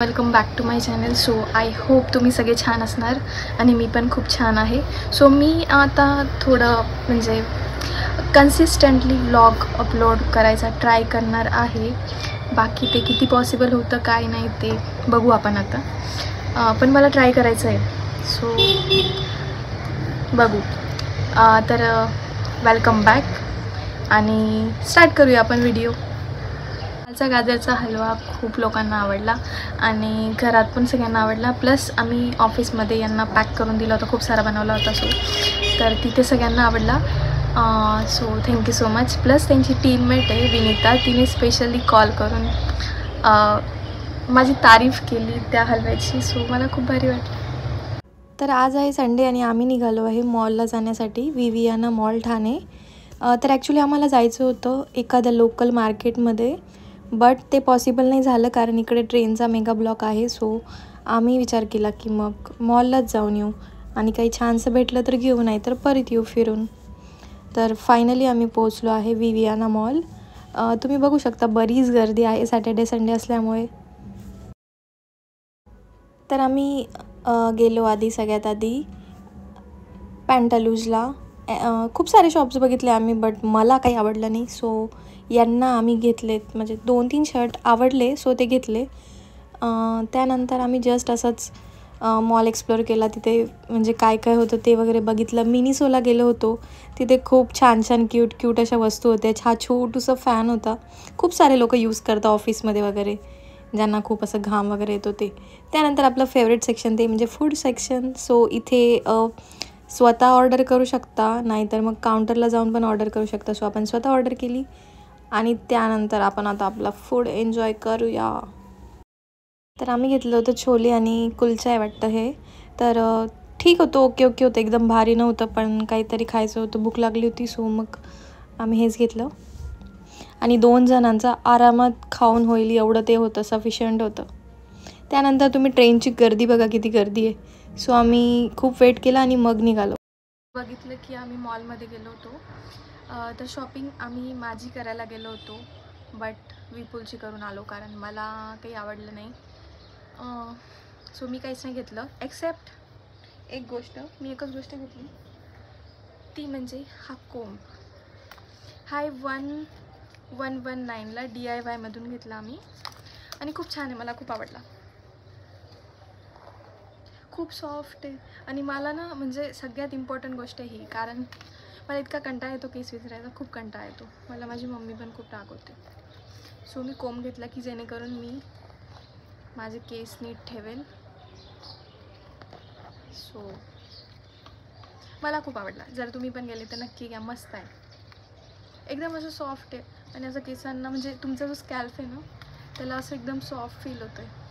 Welcome back to my channel. So I hope तुम्ही सगळे छान असणार आणि मी पण खूप छान आहे. सो मी आता थोडं म्हणजे कन्सिस्टंटली व्लॉग अपलोड करायचा ट्राय करणार आहे. बाकी ते किती पॉसिबल होतं काय नाही ते बघू आपण आता, पण मला ट्राय करायचं आहे. सो बघू. तर वेलकम बॅक आणि स्टार्ट करूया आपण व्हिडिओ. गाजरचा हलवा खूप लोकांना आवडला आणि घरात पण सगळ्यांना आवडला. प्लस आम्ही ऑफिसमध्ये यांना पॅक करून दिला होता, खूप सारा बनवला होता. सो तर तिथे सगळ्यांना आवडला. So thank you so much. Plus त्यांची टीममेट आहे विनीता, तिने स्पेशली कॉल करून माझी तारीफ केली त्या हलव्याची. सो मला खूप भारी वाटलं. तर आज आहे संडे आणि आम्ही निघालो आहे मॉलला जाण्यासाठी, विवियाना मॉल ठाणे. तर ॲक्च्युली आम्हाला जायचं होतं एखाद्या लोकल मार्केटमध्ये, बट ते पॉसिबल नाही झालं कारण इकडे ट्रेनचा मेगा ब्लॉक आहे. सो आम्ही विचार केला की मग मॉललाच जाऊन येऊ आणि काही छानसं भेटलं तर घेऊ, नाही तर परत येऊ फिरून. तर फायनली आम्ही पोचलो आहे विवियाना मॉल. तुम्ही बघू शकता बरीच गर्दी आहे सॅटर्डे संडे असल्यामुळे. तर आम्ही गेलो सगळ्यात आधी पॅन्टालूजला. खूप सारे शॉप्स बघितले आम्ही, बट मला काही आवडलं नाही. सो यांना आम्ही घेतलेत, म्हणजे 2-3 शर्ट आवडले सो ते घेतले. त्यानंतर आम्ही जस्ट असंच मॉल एक्सप्लोअर केला. तिथे म्हणजे काय काय होतं ते वगैरे बघितलं. मिनीसोला गेलो होतो, तिथे खूप छान छान क्यूट अशा वस्तू होत्या. छोटूसं फॅन होता. खूप सारे लोक यूज करतात ऑफिसमध्ये वगैरे, ज्यांना खूप असं घाम वगैरे येतो ते. त्यानंतर आपलं फेवरेट सेक्शन ते म्हणजे फूड सेक्शन. सो इथे स्वतः ऑर्डर करू शकता, नाहीतर मग काउंटरला जाऊन पण ऑर्डर करू शकता. सो आपण स्वतः ऑर्डर केली आणि त्यानंतर आपण आता आपला फूड एन्जॉय करूया. तर आम्ही घेतलं होतं छोले आणि कुलचा आहे वाटतं हे. तर ठीक होतं, ओके होतं, एकदम भारी नव्हतं, पण काहीतरी खायचं होतं, भूक लागली होती. सो मग आम्ही हेच घेतलं आणि 2 जणांचा आरामात खाऊन होईल एवढं ते होतं, सफिशियंट होतं. त्यानंतर तुम्ही ट्रेनची गर्दी बघा, किती गर्दी आहे. सो आम्ही खूप वेट केला आणि मग निघालो. बघितलं की आम्ही मॉलमध्ये गेलो होतो. तर शॉपिंग आम्ही माझी करायला गेलो होतो, बट विपुलची करून आलो कारण मला काही आवडलं नाही. सो मी काहीच नाही घेतलं एक्सेप्ट एकच गोष्ट घेतली, ती म्हणजे हा कोंब. हा 1119ला DIYमधून घेतला आम्ही आणि खूप छान आहे, मला खूप आवडला. खूप सॉफ्ट आहे आणि मला ना म्हणजे सगळ्यात इम्पॉर्टंट गोष्ट ही, कारण मला इतका कंटाळा येतो केस विचारायचा, खूप कंटाळा येतो मला. माझी मम्मी पण खूप रागवते. सो मी कोंब घेतला की जेणेकरून मी माझे केस नीट ठेवेल. सो मला खूप आवडला. जर तुम्ही पण गेले तर नक्की घ्या, मस्त आहे. एकदम असं सॉफ्ट आहे आणि असं केसांना म्हणजे तुमचा जो स्कॅल्प आहे ना त्याला असं एकदम सॉफ्ट फील होतं आहे.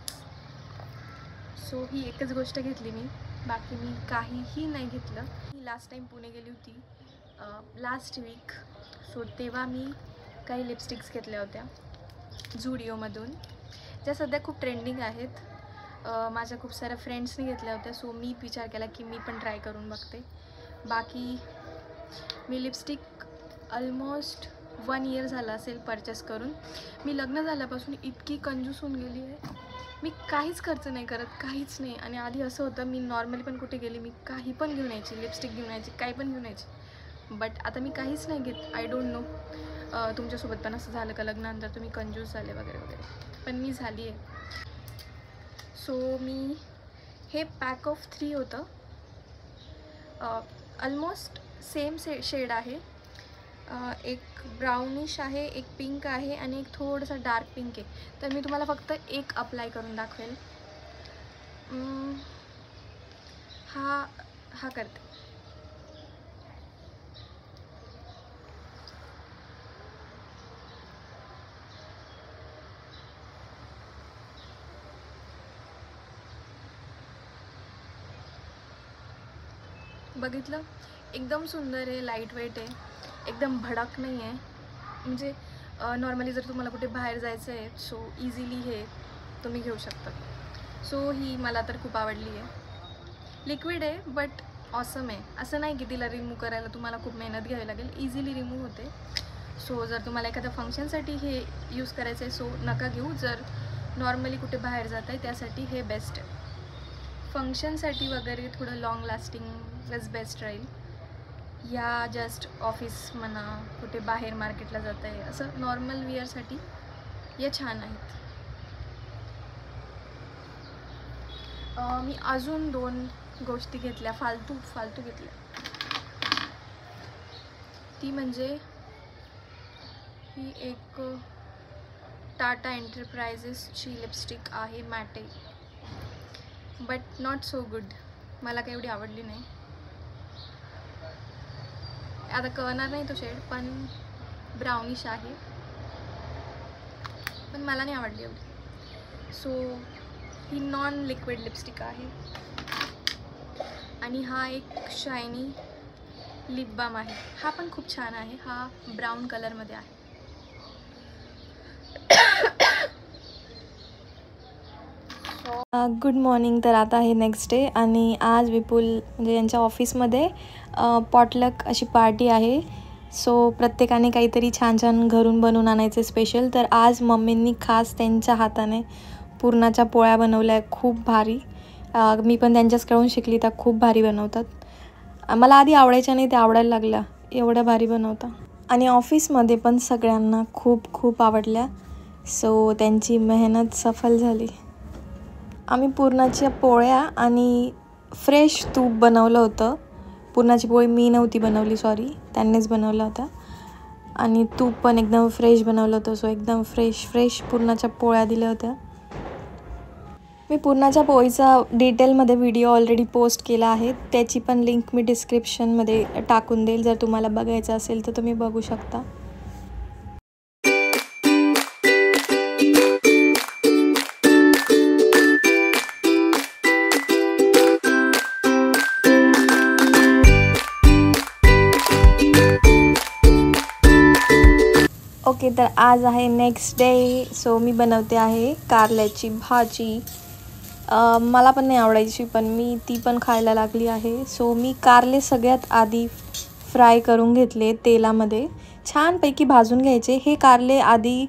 सो ही एकच गोष्ट घेतली मी, बाकी मी काहीही नाही घेतलं. मी लास्ट टाईम पुणे गेली होती लास्ट वीक. सो तेव्हा मी काही लिपस्टिक्स घेतल्या होत्या झुडिओमधून, ज्या सध्या खूप ट्रेंडिंग आहेत. माझ्या खूप साऱ्या फ्रेंड्सनी घेतल्या होत्या. सो मी विचार केला की मी पण ट्राय करून बघते. बाकी मी लिपस्टिक ऑलमोस्ट 1 इयर झालं असेल परचेस करून. मी लग्न झाल्यापासून इतकी कंजूस होऊन गेली आहे, मी काहीच खर्च नाही करत, काहीच नाही. आणि आधी असं होतं, मी नॉर्मली पण कुठे गेली मी काही पण घेऊन यायची, लिपस्टिक घेऊन यायची, काही पण घेऊन यायची. बट आता मी काहीच नाही घेत. आय डोंट नो तुमच्यासोबत पण असं झालं का लग्नानंतर तुम्ही कंजूस झाले वगैरे वगैरे, पण मी झाली आहे. सो मी हे पॅक ऑफ 3 होतं, ऑलमोस्ट सेम शेड आहे. एक ब्राउनिश आहे, एक पिंक आहे आणि एक थोडासा डार्क पिंक आहे. तर मी तुम्हाला फक्त एक अप्लाय करून दाखवेल. हा करते. बघितलं, एकदम सुंदर आहे, लाईट वेट आहे, एकदम भडक नाही आहे. म्हणजे नॉर्मली जर तुम्हाला कुठे बाहेर जायचं आहे सो इझिली हे तुम्ही घेऊ शकता. सो ही मला तर खूप आवडली आहे. लिक्विड आहे बट ऑसम आहे. असं नाही की तिला रिमूव्ह करायला तुम्हाला खूप मेहनत घ्यावी लागेल, इझिली रिमूव्ह होते. सो जर तुम्हाला एखाद्या फंक्शनसाठी हे यूज करायचं आहे सो नका घेऊ. जर नॉर्मली कुठे बाहेर जात आहे त्यासाठी हे बेस्ट आहे. फंक्शनसाठी वगैरे थोडं लॉंग लास्टिंगच बेस्ट राहील. या जस्ट ऑफिस म्हणा, कुठे बाहेर मार्केटला जात आहे, असं नॉर्मल विअरसाठी या छान आहेत. मी अजून 2 गोष्टी घेतल्या, फालतू घेतल्या. ती म्हणजे ही एक टाटा एंटरप्राइजेसची लिपस्टिक आहे मॅटे, बट नॉट सो गुड. मला काही एवढी आवडली नाही. आता कळणार नाही तो शेड, पण ब्राउनिश आहे, पण मला नाही आवडली एवढी. सो ही नॉन लिक्विड लिपस्टिक आहे. आणि हा एक शायनी लिप बाम आहे. हा पण खूप छान आहे. हा ब्राऊन कलरमध्ये आहे. Good morning. तर आता आहे नेक्स्ट डे आणि आज विपुल म्हणजे यांच्या ऑफिसमध्ये पॉटलक अशी पार्टी आहे. सो प्रत्येकाने काहीतरी छान छान घरून बनवून आणायचे स्पेशल. तर आज मम्मींनी खास त्यांच्या हाताने पुरणाच्या पोळ्या बनवल्या, खूप भारी. मी पण त्यांच्याचकडून शिकली, त्या खूप भारी बनवतात. मला आधी आवडायच्या नाही, त्या आवडायला लागल्या, एवढ्या भारी बनवतात. आणि ऑफिसमध्ये पण सगळ्यांना खूप खूप आवडल्या. सो त्यांची मेहनत सफल झाली. आम्ही पुरणाच्या पोळ्या आणि फ्रेश तूप बनवलं होतं. पुरणाची पोळी मी नव्हती बनवली, सॉरी, त्यांनीच बनवला होता. आणि तूप पण एकदम फ्रेश बनवलं होतं. सो एकदम फ्रेश पुरणाच्या पोळ्या दिल्या होत्या. मी पुरणाच्या पोळीचा डिटेलमध्ये व्हिडिओ ऑलरेडी पोस्ट केला आहे. त्याची पण लिंक मी डिस्क्रिप्शनमध्ये टाकून देईल. जर तुम्हाला बघायचं असेल तर तुम्ही बघू शकता. ओके, तर आज आहे नेक्स्ट डे. सो मी बनवते आहे कारल्याची भाजी. मला पण नाही आवडायची, पण मी ती पण खायला लागली आहे. सो मी कारले सगळ्यात आधी फ्राय करून घेतले तेलामध्ये, छानपैकी भाजून घ्यायचे. हे कारले आधी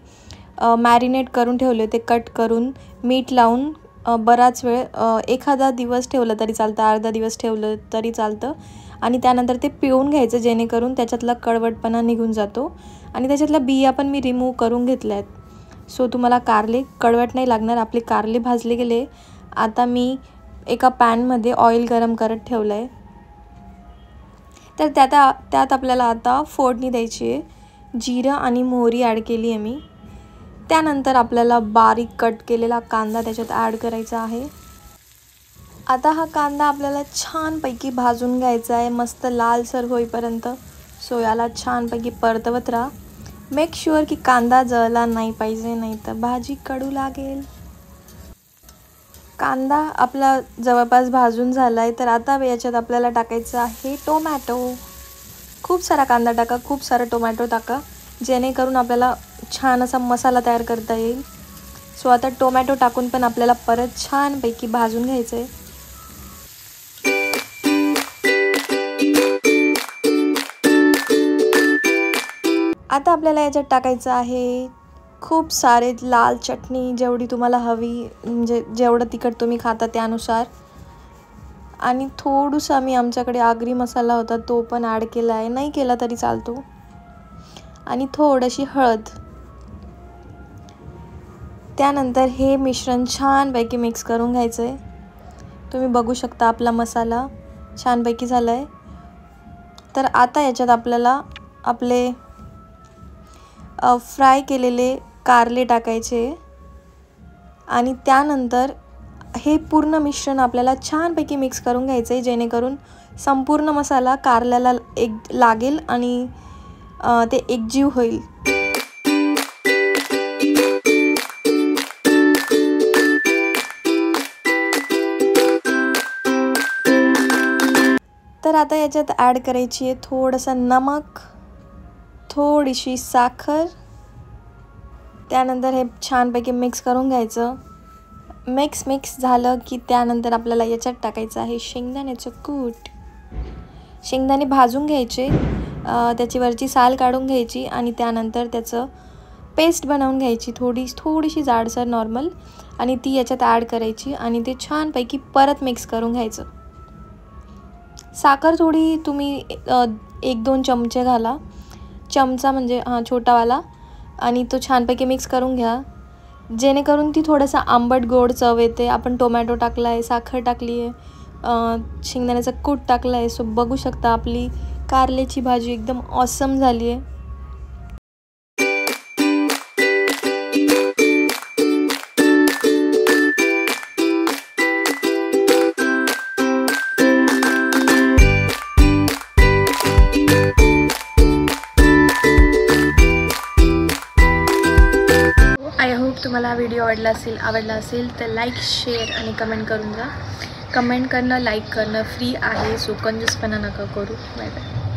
मॅरिनेट करून ठेवले होते, कट करून मीठ लावून बराच वेळ, एखादा दिवस ठेवलं तरी चालतं, अर्धा दिवस ठेवलं तरी चालतं. आणि त्यानंतर ते पिळून घ्यायचं, जेणेकरून त्याच्यातला कडवटपणा निघून जातो. आणि त्याच्यातल्या बिया पण मी रिमूव्ह करून घेतल्या आहेत. सो तुम्हाला कारले कडवट नाही लागणार. आपले कारले भाजले गेले. आता मी एका पॅनमध्ये ऑइल गरम करत ठेवलं आहे. तर त्यात आपल्याला आता फोडणी द्यायची आहे. जिरं आणि मोहरी ॲड केली आहे मी. त्यानंतर आपल्याला बारीक कट केलेला कांदा त्याच्यात ॲड करायचा आहे. आता हा कांदा आपल्याला छानपैकी भाजून घ्यायचा आहे, मस्त लालसर होईपर्यंत. सो याला छानपैकी परतवत राहा. मेक शुअर की कांदा जळला नाही पाहिजे, नाही तर भाजी कडू लागेल. कांदा आपला जवळपास भाजून झाला आहे. तर आता याच्यात आपल्याला टाकायचं आहे टोमॅटो. खूप सारा कांदा टाका, खूप सारा टोमॅटो टाका, जेणेकरून आपल्याला छान असा मसाला तयार करता येईल. सो आता टोमॅटो टाकून पण आपल्याला परत छानपैकी भाजून घ्यायचं आहे. आता आपल्याला याच्यात टाकायचं आहे खूप सारे लाल चटणी, जेवढी तुम्हाला हवी, म्हणजे जेवढं तिखट तुम्ही खाता त्यानुसार. आणि थोडंसं आमच्याकडे आगरी मसाला होता, तो पण ॲड केला आहे, नाही केला तरी चालतो. आणि थोडीशी हळद. त्यानंतर हे मिश्रण छानपैकी मिक्स करून घ्यायचं आहे. तुम्ही बघू शकता आपला मसाला छानपैकी झाला आहे. तर आता याच्यात आपल्याला आपले फ्राय केलेले कारले टाकायचे. आणि त्यानंतर हे पूर्ण मिश्रण आपल्याला छानपैकी मिक्स करून घ्यायचं आहे, जेणेकरून संपूर्ण मसाला कारल्याला लागेल आणि ते एकजीव होईल. तर आता याच्यात ॲड करायची आहे थोडंसं नमक, थोडीशी साखर. त्यानंतर हे छानपैकी मिक्स करून घ्यायचं. मिक्स झालं की त्यानंतर आपल्याला याच्यात टाकायचं आहे शेंगदाण्याचं कूट. शेंगदाणे भाजून घ्यायचे, त्याची वरची साल काढून घ्यायची आणि त्यानंतर त्याचं पेस्ट बनवून घ्यायची थोडीशी जाडसर नॉर्मल, आणि ती याच्यात ॲड करायची आणि ते छानपैकी परत मिक्स करून घ्यायचं. साखर थोडी तुम्ही 1-2 चमचे घाला, चमचा म्हणजे छोटावाला, आणि तो छानपैकी मिक्स करून घ्या, जेणेकरून ती थोडंसं आंबट गोड चव येते. आपण टोमॅटो टाकला आहे, साखर टाकली आहे, शेंगदाण्याचा कूट टाकला आहे. सो बघू शकता आपली कारल्याची भाजी एकदम ऑसम झाली आहे. आय होप तुम्हाला हा व्हिडिओ आवडला असेल तर लाईक, शेअर आणि कमेंट करून जा. कमेंट करणं, लाईक करणं फ्री आहे, सो कंजूसपणा नका करू. Bye bye.